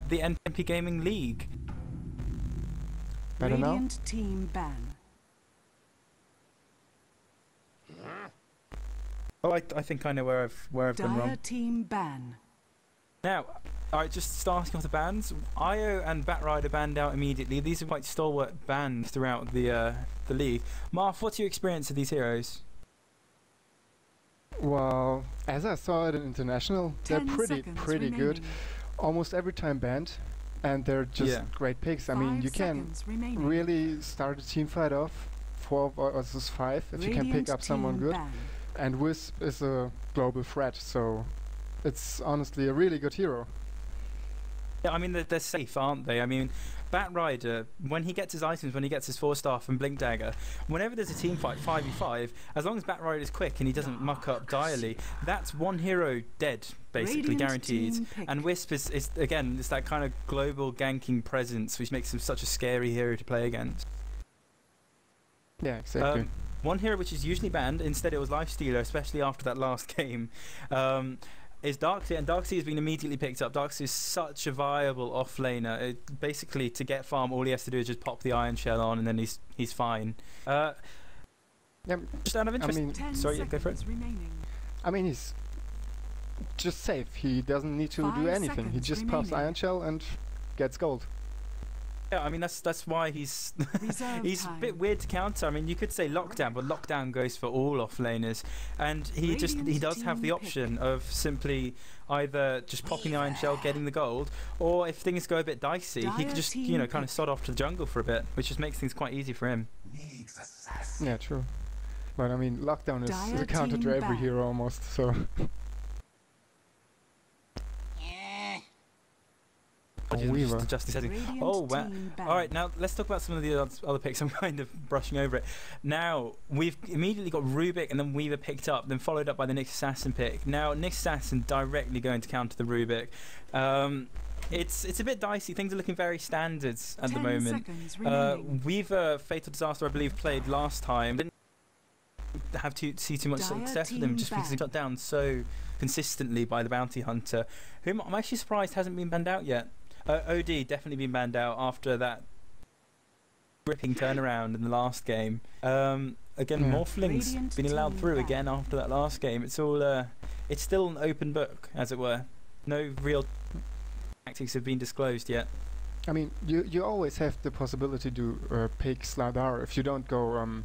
the NMP Gaming League. Better now? Radiant team ban. Oh, I think I know where I've gone Dire wrong. team ban. Now, alright, just starting off the bans. Io and Batrider banned out immediately. These are quite stalwart bans throughout the league. Marth, what's your experience of these heroes? Well, as I saw it in International, they're 10 pretty seconds good. remaining. Almost every time banned, and they're just Yeah. great picks. I mean, 5 you can seconds remaining. really start a team fight off 4 versus 5 if you can pick up someone Radiant good. team ban. And Wisp is a global threat, so it's honestly a really good hero. Yeah, I mean, they're safe, aren't they? I mean, Batrider, when he gets his items, when he gets his 4-staff and Blink Dagger, whenever there's a team fight, 5v5, as long as Batrider is quick and he doesn't muck up direly, that's one hero dead, basically, Radiant guaranteed. team pick. And Wisp is, again, it's that kind of global ganking presence, which makes him such a scary hero to play against. Yeah, exactly. One hero which is usually banned, instead it was Lifestealer, especially after that last game, is Darkseer, and Darkseer has been immediately picked up. Darkseer is such a viable offlaner. Basically, to get farm, all he has to do is just pop the Iron Shell on, and then he's fine. Yeah, Just out of interest, mean- 10 sorry, yeah, go for it. seconds remaining. I mean, he's just safe. He doesn't need to 5 do anything. He seconds just pops remaining. Iron Shell and gets gold. Yeah, I mean that's why he's Reserve he's a time. bit weird to counter. I mean, you could say Lockdown, but Lockdown goes for all offlaners, and he Radiant does have the team option of simply either just popping the Iron Shell, getting the gold, or if things go a bit dicey, he Dire could just team kind of sod off to the jungle for a bit, which just makes things quite easy for him. Yeah, true. But I mean, Lockdown is Dire a counter team to every ban. hero almost, so... Apologies, Weaver. just adjusting settings. Radiant Oh, wow. team ban. Alright, now let's talk about some of the other picks. I'm kind of brushing over it. Now, we've immediately got Rubik and then Weaver picked up, then followed up by the Nyx Assassin pick. Now, Nyx Assassin directly going to counter the Rubik. It's a bit dicey. Things are looking very standard at the 10 moment. seconds remaining. Weaver, Fatal Disaster, I believe, played last time. Didn't have to see too much Dire success with him team just because he ban. got down so consistently by the Bounty Hunter, whom I'm actually surprised hasn't been banned out yet. OD definitely been banned out after that gripping turnaround in the last game. Again, Yeah. Morphling's Radiant been allowed team through ban. again after that last game. It's all it's still an open book, as it were. No real tactics have been disclosed yet. I mean, you always have the possibility to pick Slardar if you don't go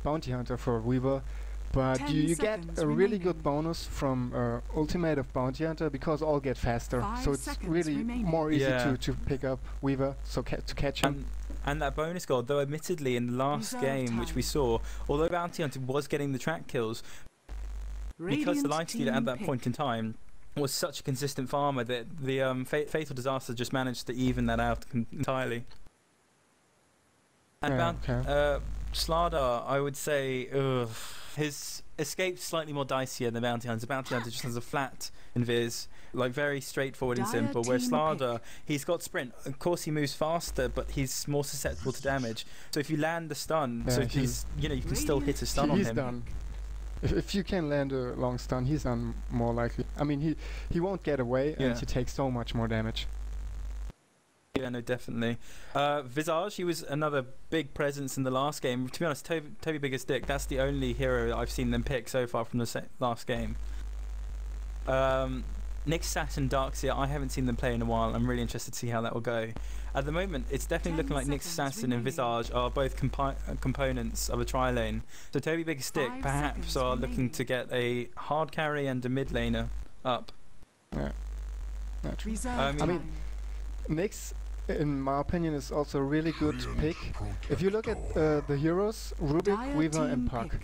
Bounty Hunter for Weaver, but 10 you get seconds a really remaining. good bonus from Ultimate of Bounty Hunter because all get faster, 5 so it's seconds really remaining. more easy Yeah. to pick up Weaver, so to catch him. And that bonus gold, though admittedly in the last Reserve game, which we time. saw, although Bounty Hunter was getting the track kills, because the Radiant Lifestealer at team that pick. point in time was such a consistent farmer that the Fatal Disaster just managed to even that out entirely. And Yeah, Slardar, I would say, his escape's slightly more dicier than Bounty Hunter. Bounty Hunter just has a flat invis, like very straightforward and Dire simple. Whereas team Slardar, he's got sprint. Of course, he moves faster, but he's more susceptible to damage. So if you land the stun, Yeah, so if he's, you can still hit a stun on he's him. done. If you can land a long stun, he's done more likely. I mean, he won't get away, Yeah. and he takes so much more damage. Yeah, no, definitely. Visage, he was another big presence in the last game. To be honest, Toby Biggest Dick, that's the only hero that I've seen them pick so far from the last game. Nyx Assassin, Darkseer, I haven't seen them play in a while. I'm really interested to see how that will go. At the moment, it's definitely 10 looking like Nyx seconds Assassin and remaining. Visage are both components of a tri-lane. So Toby Biggest Dick 5 perhaps seconds are remaining. looking to get a hard carry and a mid laner up. Yeah, true. Reserve I mean- time. Nyx, in my opinion, is also a really good pick. If you look at the heroes, Rubik, Dire Weaver, and team Puck, pick.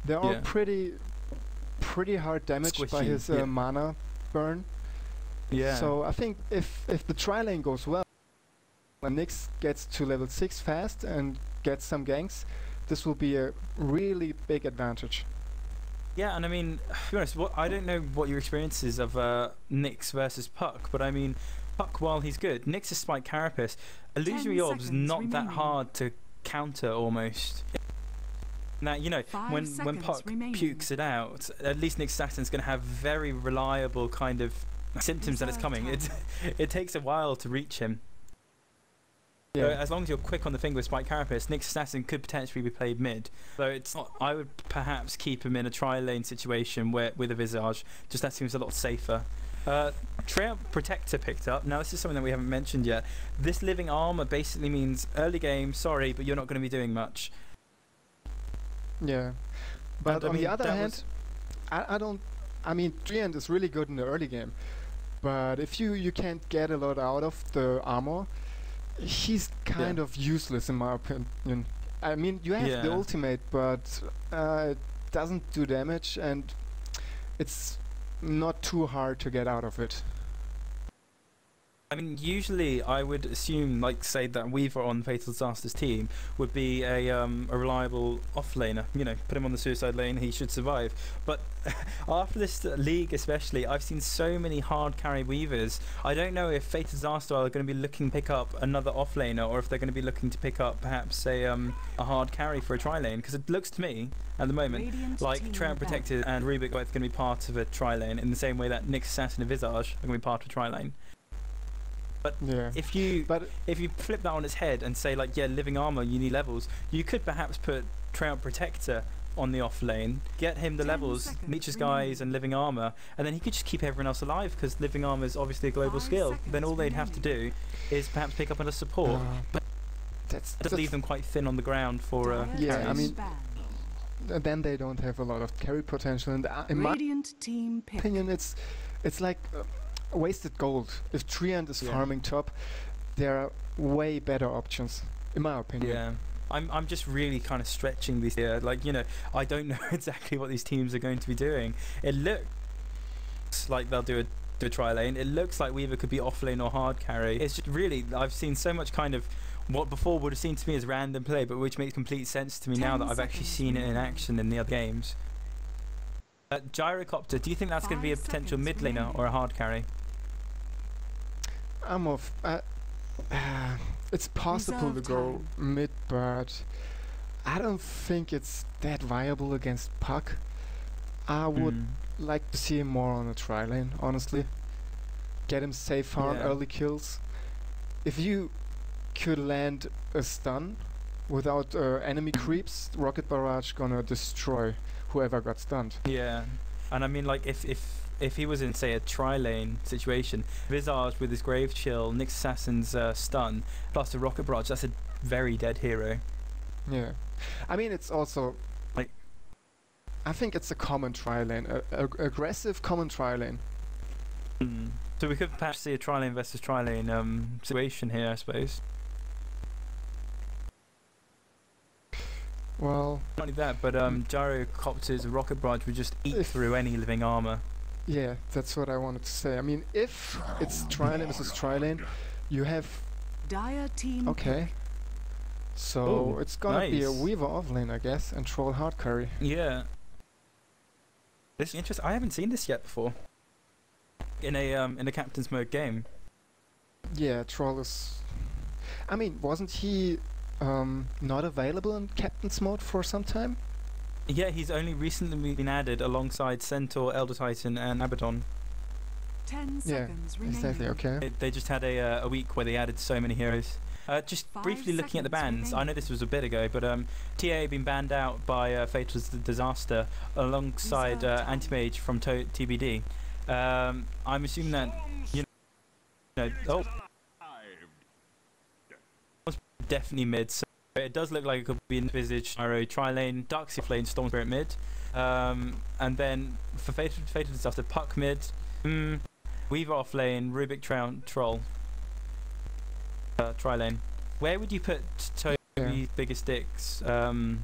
they're all Yeah. pretty hard damaged by Squishy, his yeah. mana burn. Yeah. So I think if the tri-lane goes well, and Nyx gets to level 6 fast and gets some ganks, this will be a really big advantage. Yeah, and I mean, to be honest, I don't know what your experience is of Nyx versus Puck, but I mean, Puck, while he's good, Nyx is Spike Carapace. Illusory 10 Orb's seconds not that remaining. hard to counter almost. Now, when 5 seconds Puck remaining. pukes it out, at least Nyx Assassin's going to have very reliable kind of symptoms that it's coming. It takes a while to reach him. Yeah. So as long as you're quick on the finger with Spike Carapace, Nyx Assassin could potentially be played mid. So it's not. I would perhaps keep him in a tri-lane situation with a Visage. Just that seems a lot safer. Treant Protector picked up. Now this is something that we haven't mentioned yet. This living armor basically means early game. Sorry, but you're not going to be doing much. Yeah. But on the other hand, I don't. I mean, Treant is really good in the early game, but if you can't get a lot out of the armor, he's kind of useless in my opinion. I mean, you have the ultimate, but it doesn't do damage, and it's not too hard to get out of it. I mean, usually I would assume, like, say that Weaver on Fatal Disaster's team would be a reliable offlaner. You know, put him on the suicide lane, he should survive. But after this league especially, I've seen so many hard carry Weavers. I don't know if Fatal Disaster are going to be looking to pick up another offlaner, or if they're going to be looking to pick up perhaps a hard carry for a tri-lane. Because it looks to me, at the moment, like Treant Protected and Rubik are both going to be part of a tri-lane, in the same way that Nyx Assassin and Visage are going to be part of a tri-lane. But if you flip that on its head and say, like, yeah, living armor, you need levels, you could perhaps put Treant Protector on the off lane, get him the levels, Leech's guys and living armor, and then he could just keep everyone else alive, because living armor is obviously a global skill. Then all they'd have to do is perhaps pick up on a support, but that's leave them quite thin on the ground for I mean, then they don't have a lot of carry potential, and in my opinion, it's like wasted gold. If Treant is farming top, there are way better options, in my opinion. Yeah, I'm just really kind of stretching these here. Like, you know, I don't know exactly what these teams are going to be doing. It looks like they'll do a tri-lane. It looks like Weaver could be off-lane or hard carry. It's just really, I've seen so much kind of what before would have seemed to me as random play, but which makes complete sense to me now that I've actually seen it in action in the other games. Gyrocopter, do you think that's going to be a potential mid laner or a hard carry? It's possible to go mid, but I don't think it's that viable against Puck. I would like to see him more on a tri-lane, honestly. Get him safe farm, early kills. If you could land a stun without enemy creeps, Rocket Barrage gonna destroy whoever got stunned. Yeah, and I mean, like, if he was in, say, a tri-lane situation, Visage with his Grave Chill, Nyx Assassin's stun, plus a Rocket Barrage, that's a very dead hero. Yeah. I mean, it's also, like, I think it's a common tri-lane, aggressive common tri-lane. So we could perhaps see a tri-lane versus tri-lane situation here, I suppose. Well, not only that, but Gyrocopter's Rocket Barrage would just eat through any living armor. Yeah, that's what I wanted to say. I mean, if it's tri-lane versus tri-lane, you have... Dire team. Okay. So it's gonna be a Weaver off-lane, I guess, and Troll hard carry. Yeah. This is interesting. I haven't seen this yet before. In a Captain's Mode game. Yeah, Troll is... I mean, wasn't he not available in Captain's Mode for some time? Yeah, he's only recently been added alongside Centaur, Elder Titan, and Abaddon. 10 seconds remaining. Exactly, okay. They just had a week where they added so many heroes. Just briefly looking at the bans, I know this was a bit ago, but TA been banned out by Fatal Disaster alongside Anti-Mage from TBD. I'm assuming that, you know, definitely mid, so it does look like it could be envisaged Pyro tri-lane, Darkseid lane, Storm Spirit mid, and then for Fatal Disaster, Puck mid, Weaver off lane, Rubik Troll tri-lane. Where would you put Toby's biggest dicks tri-lane?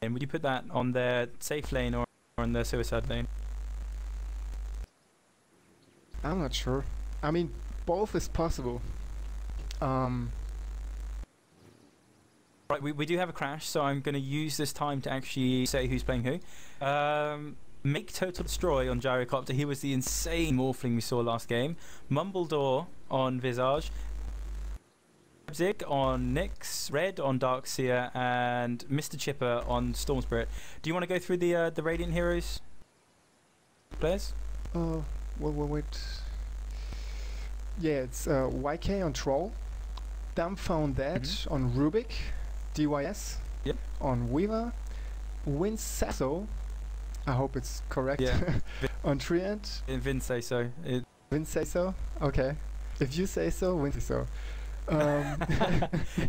Would you put that on their safe lane or on their suicide lane? I'm not sure. I mean, both is possible. Right, we do have a crash, so I'm going to use this time to actually say who's playing who. Make Total Destroy on Gyrocopter. He was the insane Morphling we saw last game. Mumbledore on Visage. Zig on Nyx. Red on Darkseer. And Mr. Chipper on Storm Spirit. Do you want to go through the Radiant Heroes players? Wait. Yeah, it's YK on Troll, Dumbfound That on Rubik, DYS on Weaver, Winsasso, I hope it's correct, on Treant. Vin say so. Vin say so? Okay. If you say so, Vin say so.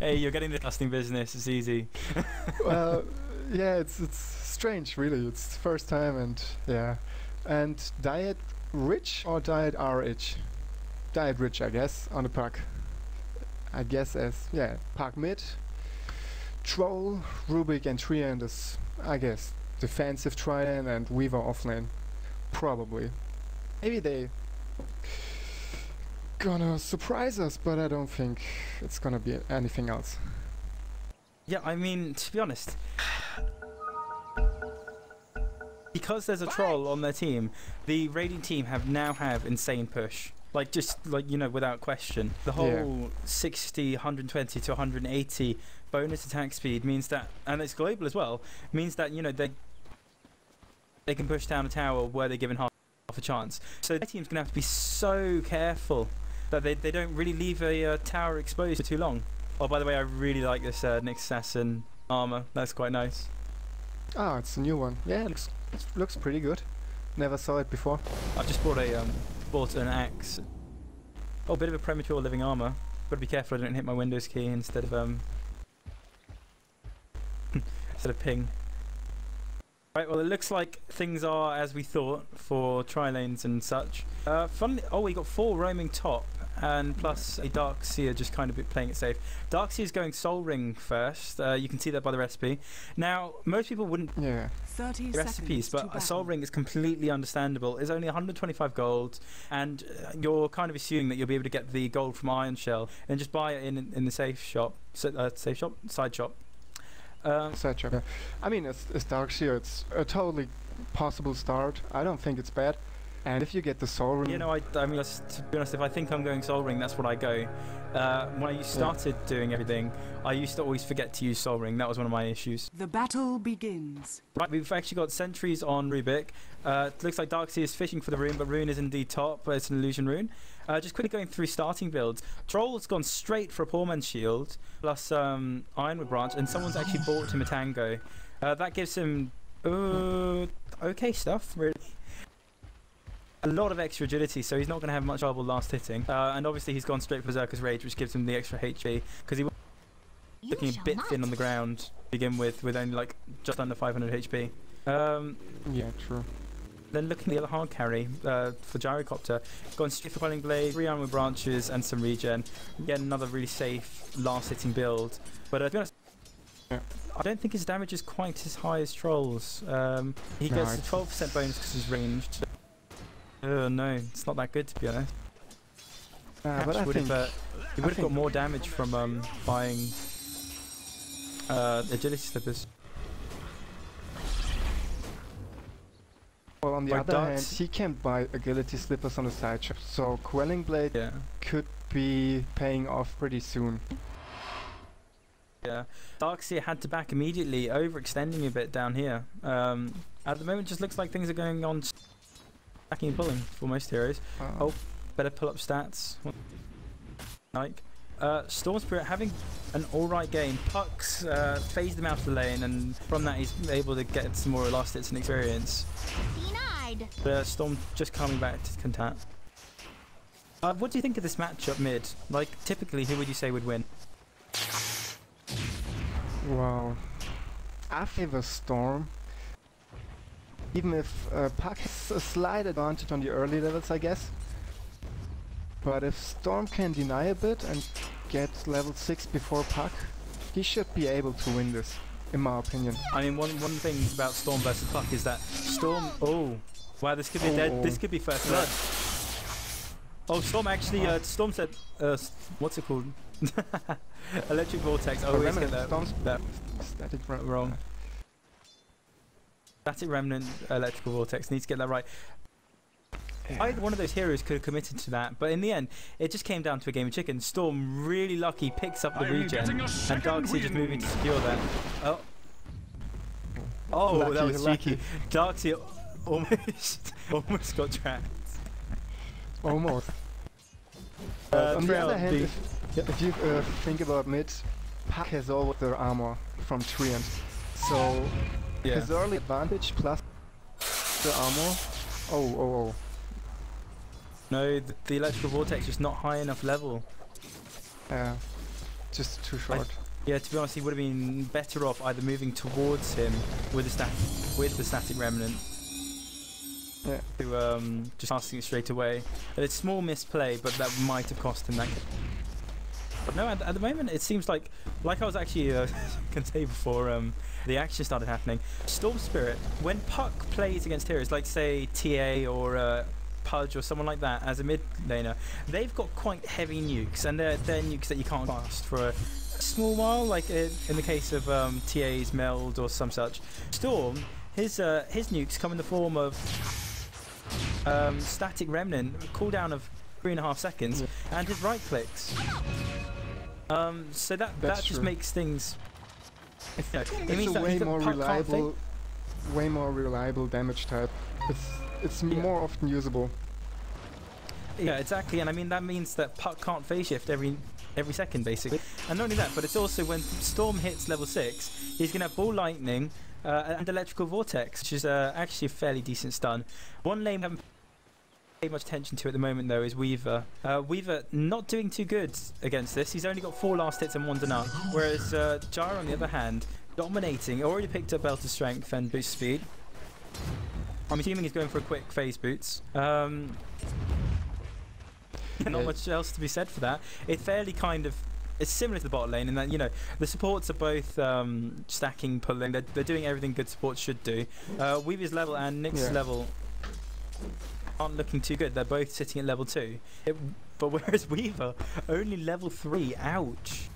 Hey, you're getting the casting business, it's easy. Well, yeah, it's strange, really. It's the first time, and yeah. And Diet Rich or Diet RH? Diet Rich, I guess, on the puck. I guess as, yeah, puck mid. Troll, Rubik and Treant is, I guess, defensive try-in and Weaver offlane. Probably. Maybe they gonna surprise us, but I don't think it's gonna be anything else. Yeah, I mean, to be honest, because there's a troll on their team, the raiding team now have insane push. Like, just, like, you know, without question. The whole 60, 120 to 180 bonus attack speed means that, and it's global as well, means that, you know, they can push down a tower where they're given half a chance. So their team's going to have to be so careful that they don't really leave a tower exposed for too long. Oh, by the way, I really like this Nyx Assassin armor. That's quite nice. Oh, it's a new one. Yeah, it looks pretty good. Never saw it before. I've just bought an axe. Oh, a bit of a premature living armor. Got to be careful I don't hit my Windows key instead of ping. Right, well, it looks like things are as we thought for tri-lanes and such. Funnily, we got 4 roaming top, and plus a Darkseer just kind of playing it safe. Darkseer is going Soul Ring first. You can see that by the recipe. Now, most people wouldn't 30 recipes, but a Soul Ring is completely understandable. It's only 125 gold, and you're kind of assuming that you'll be able to get the gold from Iron Shell and just buy it in the side shop. Side shop. Yeah. I mean, as Darkseer, it's a totally possible start. I don't think it's bad. And if you get the Soul Ring... You know, I mean, to be honest, if I think I'm going Soul Ring, that's what I go. When I started doing everything, I used to always forget to use Soul Ring. That was one of my issues. The battle begins. Right, we've actually got sentries on Rubik. It looks like Darkseer is fishing for the rune, but rune is indeed top, but it's an illusion rune. Just quickly going through starting builds. Troll's gone straight for a Poor Man's Shield, plus Ironwood Branch, and someone's actually bought him a Tango. That gives him okay stuff, really. A lot of extra agility, so he's not going to have much trouble last hitting. And obviously he's gone straight for Berserker's Rage, which gives him the extra HP, because he was looking a bit thin on the ground to begin with only like just under 500 HP. Yeah, true. Then looking at the other hard carry for Gyrocopter, gone straight for Quelling Blade, 3 Armor Branches and some regen. Again, another really safe last hitting build. But to be honest, I don't think his damage is quite as high as Troll's. He gets a 12% bonus because he's ranged. Oh no, it's not that good, to be honest. But I think he would have got more damage from buying agility slippers. Well, on the other hand, he can buy agility slippers on the side shop, so Quelling Blade could be paying off pretty soon. Yeah, Darkseer had to back immediately, overextending a bit down here. At the moment, it just looks like things are going on stacking and pulling for most heroes. Oh, better pull up stats. Like, Storm Spirit having an alright game. Pucks phased him out of the lane, and from that he's able to get some more last hits and experience. Denied. Storm just coming back to contact. What do you think of this matchup mid? Like, typically, who would you say would win? Wow, I favor Storm. Even if Puck has a slight advantage on the early levels, I guess. But if Storm can deny a bit and get level 6 before Puck, he should be able to win this, in my opinion. I mean, one thing about Storm versus Puck is that Storm... Oh, wow, this could be dead. This could be first blood. Oh, Storm actually... Storm said... what's it called? Electric Vortex. I always get that static wrong. Static Remnant, Electrical Vortex. Need to get that right. Either one of those heroes could have committed to that, but in the end, it just came down to a game of chicken. Storm really lucky picks up the regen, and Darkseer just moving to secure that. Oh, lucky, that was cheeky. Darkseer almost got trapped. Almost. On the other hand, the if you think about mid, Puck has always their armor from Treant. So his early advantage plus the armor. Oh. No, the electrical vortex is not high enough level. Yeah, just too short. Yeah, to be honest, he would have been better off either moving towards him with the static remnant. Yeah. To just casting it straight away. And it's small misplay, but that might have cost him that. But no, at the moment it seems like I was actually gonna say before the action started happening. Storm Spirit, when Puck plays against heroes like say TA or Pudge or someone like that as a mid laner, they've got quite heavy nukes, and they're nukes that you can't cast for a small while, like in the case of TA's Meld or some such. Storm, his nukes come in the form of static remnant, cooldown of 3.5 seconds, and his right clicks. So that just makes things. It means that way more reliable damage type. It's more often usable. Yeah, exactly, and I mean that means that Puck can't phase shift every second basically. And not only that, but it's also when Storm hits level 6, he's gonna have Ball Lightning and Electrical Vortex, which is actually a fairly decent stun. One lane we haven't paid much attention to at the moment though is Weaver. Weaver not doing too good against this. He's only got 4 last hits and 1 done, whereas Gyro on the other hand, dominating. Already picked up Belt of Strength and Boost Speed. I'm assuming he's going for a quick phase boots. Not much else to be said for that. It's fairly it's similar to the bot lane in that, you know, the supports are both stacking, pulling. They're doing everything good supports should do. Weaver's level and Nick's level aren't looking too good. They're both sitting at level 2. But whereas Weaver only level 3. Ouch.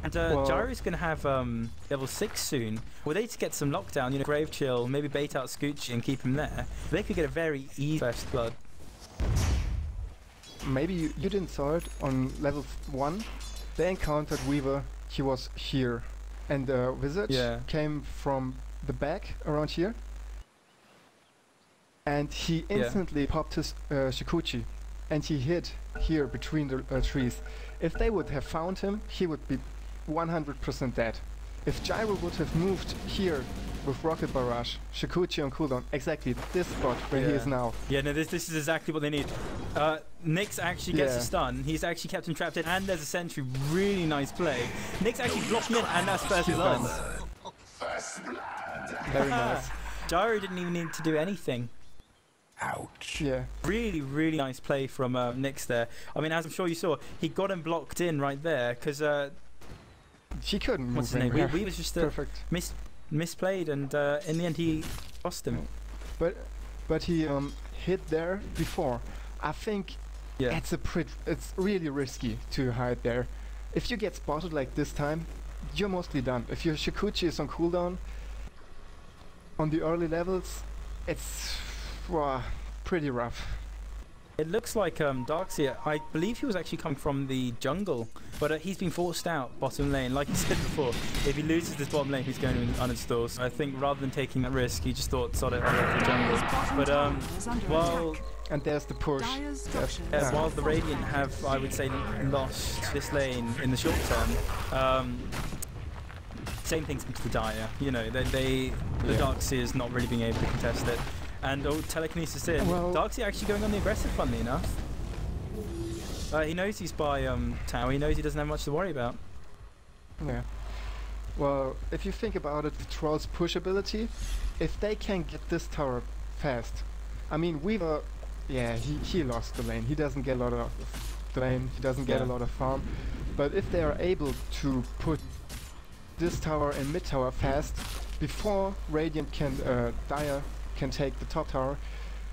And Gyro's going to have level 6 soon. Were they to get some lockdown, you know, Grave Chill, maybe bait out Scoochie and keep him there, they could get a very easy first blood. Maybe you didn't saw it on level 1. They encountered Weaver, he was here. And the Visage came from the back around here. And he instantly popped his Shikuchi. And he hid here between the trees. If they would have found him, he would be 100% dead. If Gyro would have moved here with Rocket Barrage, Shikuchi on cooldown, exactly this spot where he is now. Yeah, no, this is exactly what they need. Nyx actually gets a stun. He's actually kept him trapped in, and there's a sentry. Really nice play. Nyx actually blocked him in, and that's first blood. Very nice. Gyro didn't even need to do anything. Ouch. Yeah. Really, really nice play from Nyx there. I mean, as I'm sure you saw, he got him blocked in right there, because he couldn't move. What's his name? We was just perfect. Misplayed, and in the end he lost him. But he hid there before. I think it's really risky to hide there. If you get spotted like this time, you're mostly done. If your Shikuchi is on cooldown on the early levels, it's pretty rough. It looks like Darkseer, I believe he was actually coming from the jungle, but he's been forced out bottom lane. Like you said before, if he loses this bottom lane, he's going to uninstall. So I think rather than taking that risk, he just thought, sod it, I'll go to the jungle. But while... And there's the push. While the Radiant have, I would say, lost this lane in the short term, same thing's happened to the Dire. You know, the Darkseer's not really being able to contest it. And telekinesis in. Darkseer actually going on the aggressive, funnily enough. He knows he's by tower. He knows he doesn't have much to worry about. Yeah. Well, if you think about it, the Troll's push ability, if they can get this tower fast, I mean, Weaver, he lost the lane. He doesn't get a lot of the lane. He doesn't get a lot of farm. But if they are able to put this tower and mid tower fast before Radiant can Dire can take the top tower,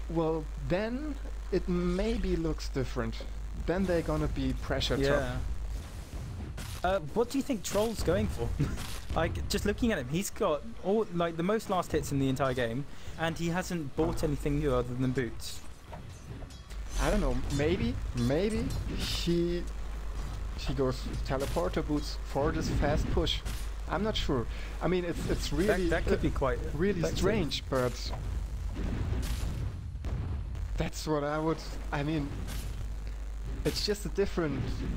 well, then it maybe looks different. Then they're gonna be pressured top. What do you think Troll's going for? Like, just looking at him, he's got the most last hits in the entire game, and he hasn't bought anything new other than boots. I don't know, maybe he goes teleporter boots for this fast push. I'm not sure. I mean, it's really that could be quite really strange, but That's what I would. I mean, it's just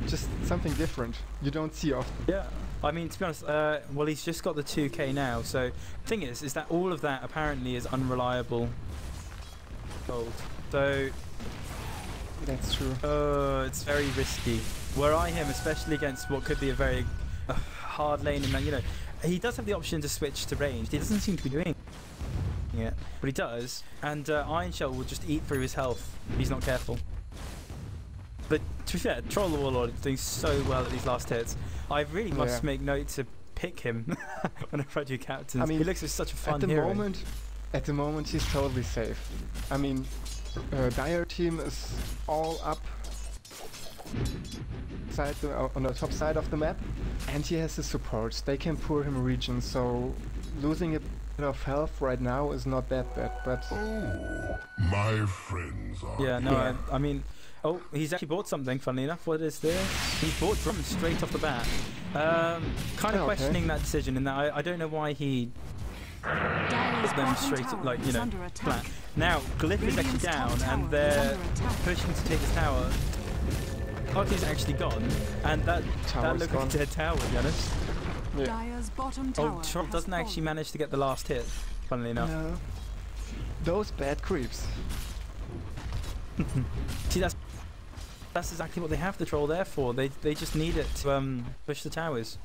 just something different. You don't see often. Yeah. I mean, to be honest, well, he's just got the 2k now. So, the thing is that all of that apparently is unreliable gold. So, that's true. It's very risky. Were I him, especially against what could be a very hard lane, and you know, he does have the option to switch to ranged. He doesn't seem to be doing it, but he does. And Iron Shell will just eat through his health if he's not careful. But to be fair, Troll the Warlord is doing so well at these last hits. I really must make note to pick him whenever I do captains. I mean, he looks like such a fun hero. At the moment, he's totally safe. I mean, Dire team is all up on the top side of the map, and he has his supports. They can pour him regions, so losing a bit of health right now is not that bad. But my friends are. Yeah, no, I mean. Oh, he's actually bought something, funnily enough. What is this? He bought drums straight off the bat. Kind of questioning that decision in that I don't know why he put them straight, like, you know, flat. Now, Glyph is actually down, and they're pushing to take this tower. Arky's actually gone, and that looks like a dead tower, to be honest. Yeah. Trump doesn't actually manage to get the last hit, funnily enough. No. Those bad creeps. See, that's exactly what they have the troll there for. They just need it to push the towers.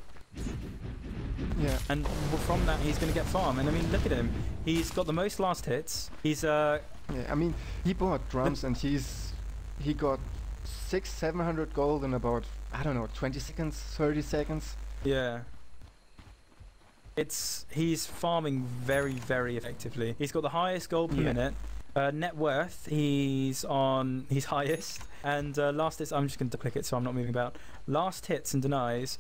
Yeah. And from that, he's going to get farm. And I mean, look at him. He's got the most last hits. He's Yeah, I mean, he bought drums and he got 600-700 gold in about, I don't know, 20 seconds, 30 seconds. Yeah. He's farming very, very effectively. He's got the highest gold per minute. Net worth, he's highest. And last hits, I'm just going to click it so I'm not moving about. Last hits and denies.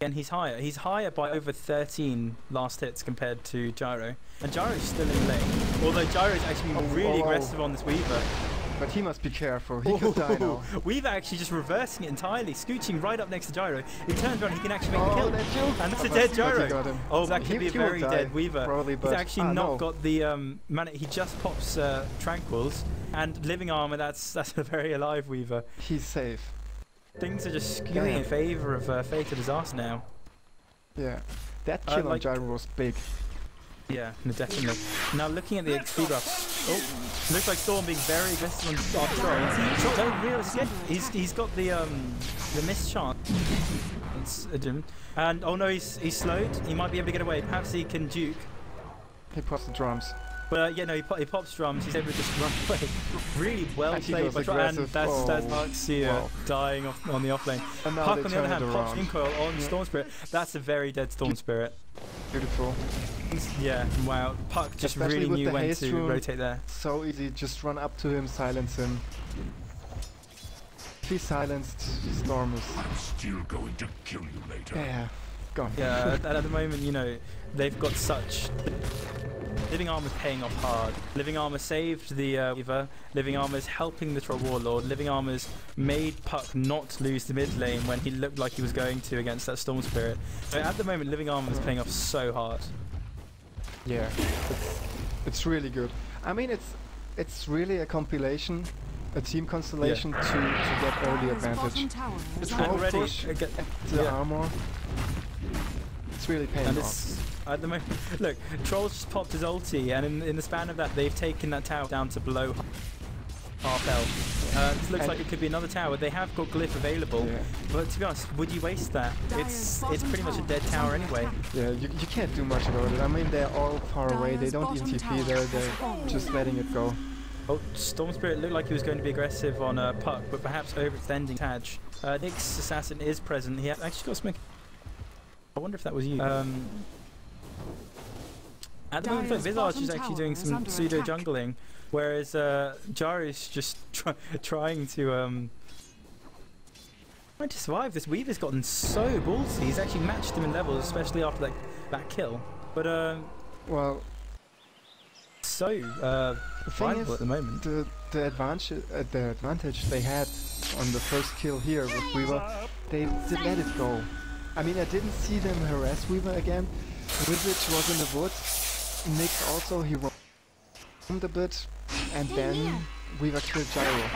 Again, he's higher. He's higher by over 13 last hits compared to Gyro. And Gyro's still in lane. Although Gyro's actually really aggressive on this Weaver. But he must be careful. He could die now. Weaver actually just reversing it entirely, scooching right up next to Gyro. He turns around, he can actually make the kill. And it's a dead Gyro. Oh, that could be a very dead Weaver. Probably, he's actually not got the mana. He just pops Tranquils and living armor. That's a very alive Weaver. He's safe. Things are just skewing in favor of Fate of Disaster now. Yeah, that kill on Gyro was big. Yeah, no, definitely. Now looking at the XP buffs, looks like Storm being very aggressive on Troll. No real escape. He's got the miss chance. And oh no, he's slowed. He might be able to get away. Perhaps he can juke. He pops the drums. But yeah, no, he pops drums. He's able to just run away. Really well played by Troll. And that's Arxia dying on the offlane. Puck on the other hand pops Incoil on Storm Spirit. That's a very dead Storm Spirit. Beautiful. Yeah, wow. Puck just really knew when to rotate there. So easy, just run up to him, silence him. If he's silenced, Storm is... I'm still going to kill you later. Yeah, gone. Yeah, at the moment, you know, they've got such... Living Armor's paying off hard. Living Armor saved the Weaver. Living Armor's helping the Troll Warlord. Living Armor's made Puck not lose the mid lane when he looked like he was going to against that Storm Spirit. So at the moment, Living Armor's paying off so hard. Yeah, it's really good. I mean, it's really a compilation, a team constellation to get early advantage. It's already push the armor. It's really paying off. At the moment, look, Troll's just popped his ulti, and in the span of that, they've taken that tower down to below half health. This looks like it could be another tower. They have got Glyph available, but to be honest, would you waste that? It's pretty much a dead tower anyway. Yeah, you can't do much about it. I mean, they're all far away. They don't even TP. They're just letting it go. Oh, Storm Spirit looked like he was going to be aggressive on Puck, but perhaps overextending Taj. Nick's assassin is present. He actually got smoke. I wonder if that was you. At the moment, Visage is actually doing some pseudo jungling, whereas Gyro's just trying to survive. This Weaver's gotten so ballsy. He's actually matched him in levels, especially after that kill. But well, so viable at the moment. The advantage they had on the first kill here with Weaver, they let it go. I mean, I didn't see them harass Weaver again. Wizard was in the woods. Nick also, he a bit, and then Weaver killed Gyro.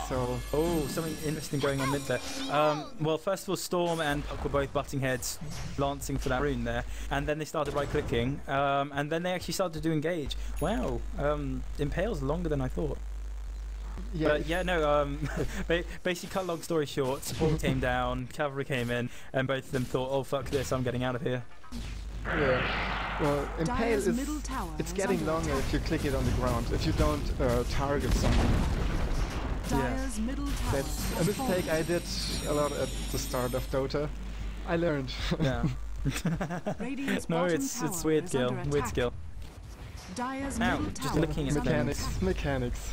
So oh, something interesting going on mid there. Well, first of all, Storm and Puck were both butting heads, lancing for that rune there, and then they started right-clicking, and then they actually started to engage. Wow, Impale's longer than I thought. yeah, But yeah, no. Basically, cut long story short, support came down, cavalry came in, and both of them thought, "Oh fuck this, I'm getting out of here." yeah. Well, Impale Dire's is middle tower it's is getting under longer attack. if you click it on the ground. If you don't target something. Dire's middle tower That's a has mistake fallen. I did a lot at the start of Dota. I learned. Yeah. Radiant's No, bottom it's tower weird is skill, under weird attack. skill. Dire's Now, middle just tower looking is at under mechanics. attack. Mechanics.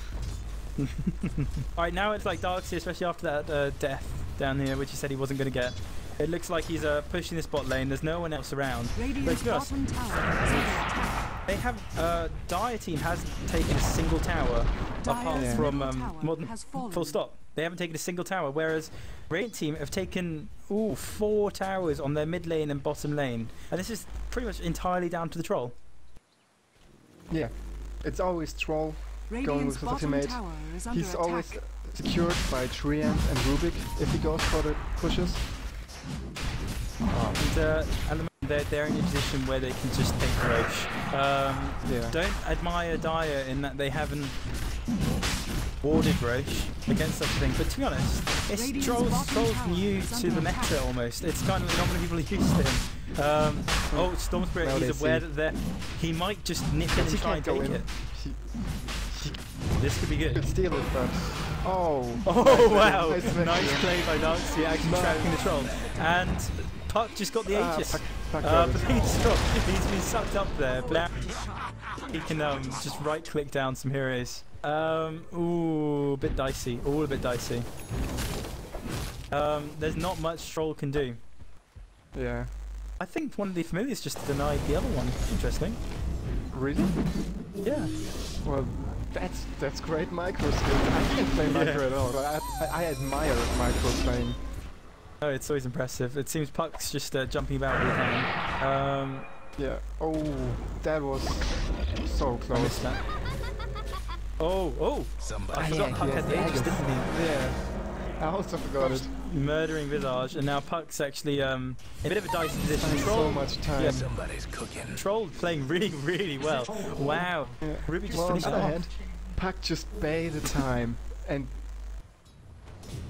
Alright, now it's like Darkseer, especially after that death down here, which he said he wasn't going to get. It looks like he's pushing this bot lane. There's no one else around. But Radiant's to be honest, bottom tower is under attack. they have Dire team hasn't taken a single tower apart Dire's from middle tower modern. has fallen. Full stop. They haven't taken a single tower, whereas Radiant team have taken 4 towers on their mid lane and bottom lane, and this is pretty much entirely down to the troll. Yeah, it's always Troll. Radiant's with bottom ultimate. tower is under He's attack. always secured by Treant and Rubik if he goes for the pushes. And at the moment they're in a position where they can just take Roche. Yeah. Don't admire Dire in that they haven't warded Roche against such a thing, but to be honest, it's Radiant's Troll's bottom tower new is to the under meta attack. almost. It's kind of like not many people are used to him. Oh, Storm Spirit, Now they he's aware see. that he might just nip in He and try can't and go take in. it. He This could be good. could steal it, but oh. Oh wow! Nice Nice mech. play by Darkseer, actually Nice. trapping the troll. And Puck just got the Aegis. Puck But got it. he's been sucked up there. But now he can just right-click down some heroes. Ooh, a bit dicey. All a bit dicey. There's not much Troll can do. Yeah. I think one of the familiars just denied the other one. Interesting. Really? Yeah. Well, that's great micro skill. I can't play micro at all. I admire micro playing. Oh, it's always impressive. It seems Puck's just jumping about all the time. Yeah. Oh, that was so I close. missed that. Oh! I forgot Puck had the Aegis, didn't he? Yeah. I also forgot it. Murdering Visage, and now Puck's actually in a bit of a dicey position. Spending so much time. Yeah. Somebody's cooking. Troll playing really, really well. Wow. Yeah. Ruby just Well, on finished the it other off. hand, Puck just baited time, and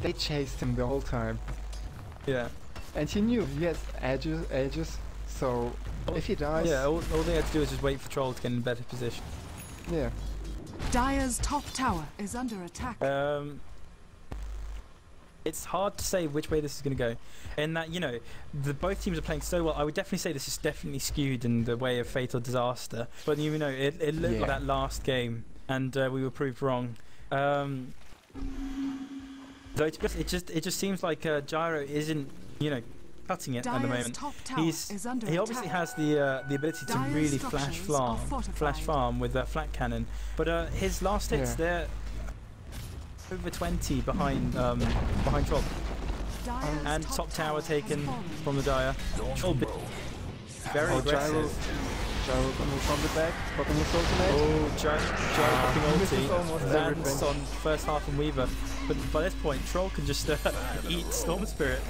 they chased him the whole time. Yeah. And he knew he has edges, so if he dies, Yeah, all they had to do was just wait for Troll to get in a better position. yeah. Dire's top tower is under attack. It's hard to say which way this is going to go. In that, you know, both teams are playing so well. I would definitely say this is definitely skewed in the way of Fatal Disaster. But you know, it looked Yeah. like that last game, and we were proved wrong. Though it just seems like Gyro isn't, you know, cutting it at the Dire's moment. top tower is under He obviously attack. has the ability to Dire's really structures flash are fortified. farm with a flat cannon. But his last hits, Yeah. they're over 20 behind Troll. Dire's And top tower has taken fallen. from the Dire. Troll very Oh, aggressive. Gyro coming from the back, popping his ultimate. Oh, Gyro fucking misses almost ulti. Lands everything. on first half and Weaver. But by this point, Troll can just eat Storm Spirit.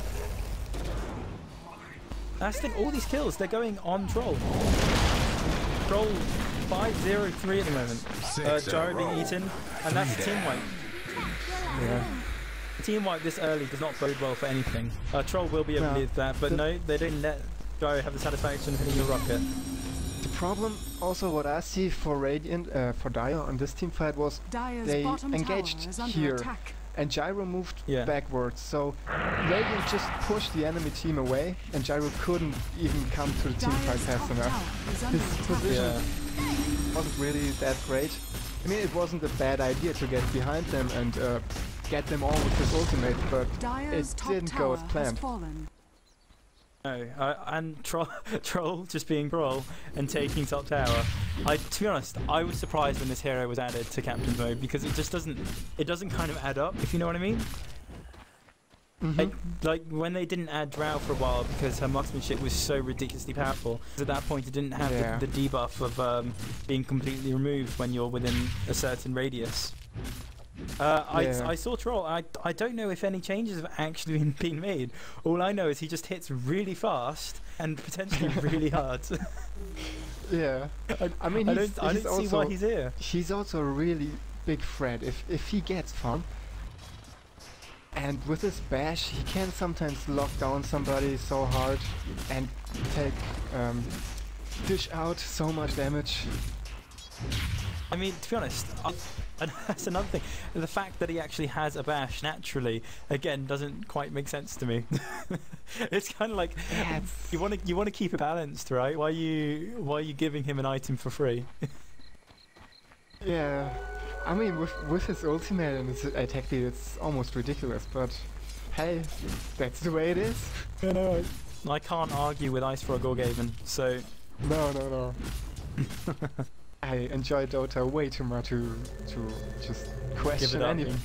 That's the thing, all these kills, they're going on Troll. Troll 5-0-3 at the moment. Gyro being eaten, and that's a team wipe. Yeah. A team wipe this early does not bode well for anything. Troll will be able to No, live that, but no, they don't let Gyro have the satisfaction of hitting a rocket. The problem, also what I see for Radiant, for Dire on this team fight was Dire's they bottom engaged tower is under here. attack. and Gyro moved Yeah. backwards, so Radiant just pushed the enemy team away, and Gyro couldn't even come to the team fight Dire's fast top enough. tower is under His attack. position Yeah. wasn't really that great. I mean, it wasn't a bad idea to get behind them and get them all with his ultimate, but Dire's it top didn't tower go as planned. has fallen. No, and Troll just being Troll and taking top tower. To be honest, I was surprised when this hero was added to Captain's Mode because it just doesn't kind of add up, if you know what I mean. Like when they didn't add Drow for a while because her marksmanship was so ridiculously powerful. At that point, it didn't have the debuff of being completely removed when you're within a certain radius. I saw Troll. I don't know if any changes have actually been made. All I know is he just hits really fast and potentially really hard. Yeah, I mean, I don't see why he's here. He's also a really big threat if he gets farm. And with his bash, he can sometimes lock down somebody so hard and take dish out so much damage. I mean, to be honest, and that's another thing. The fact that he actually has a bash naturally, again, doesn't quite make sense to me. It's kind of like you want to keep it balanced, right? Why are you giving him an item for free? Yeah, I mean, with his ultimate and his attack speed, it's almost ridiculous. But hey, that's the way it is. You know, I can't argue with Ice Frog or Gaven, so no. I enjoy Dota way too much to just question anything.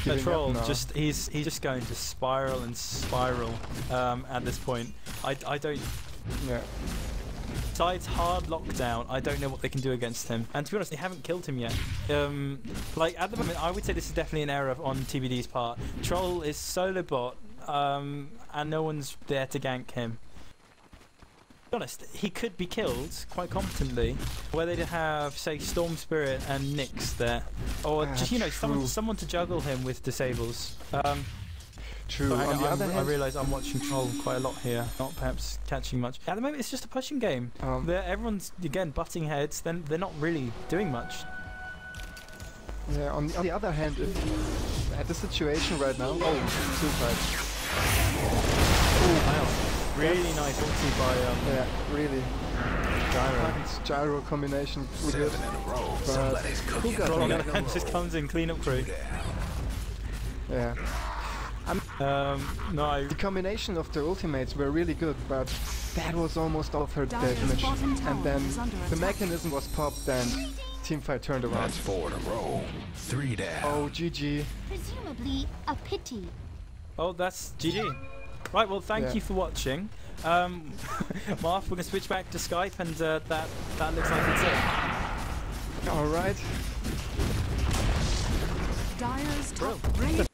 The Troll, he's just going to spiral and spiral at this point. I don't. Yeah. Besides hard lockdown, I don't know what they can do against him. And to be honest, they haven't killed him yet. Like at the moment, I would say this is definitely an error on TBD's part. Troll is solo bot, and no one's there to gank him. To be honest, he could be killed quite competently, where they'd have, say, Storm Spirit and Nyx there, or just someone to juggle him with disables. True. On the other hand, I realise I'm watching Troll quite a lot here, not perhaps catching much. At the moment, it's just a pushing game. Everyone's again butting heads. Then they're not really doing much. Yeah. On the other hand, at the situation right now, two-fight. Wow. Really nice ulti by yeah, really. Gyro combination. Good. But just comes in, clean up crew. Yeah. No. The combination of the ultimates were really good, but that was almost all of her damage. And then the mechanism was popped and teamfight turned around. That's 4 in a row. 3 down. Oh, GG. Presumably a pity. Oh, that's GG. Right, well, thank you for watching. Marth, we're going to switch back to Skype, and that looks like it's it. All right. Dire's top raid.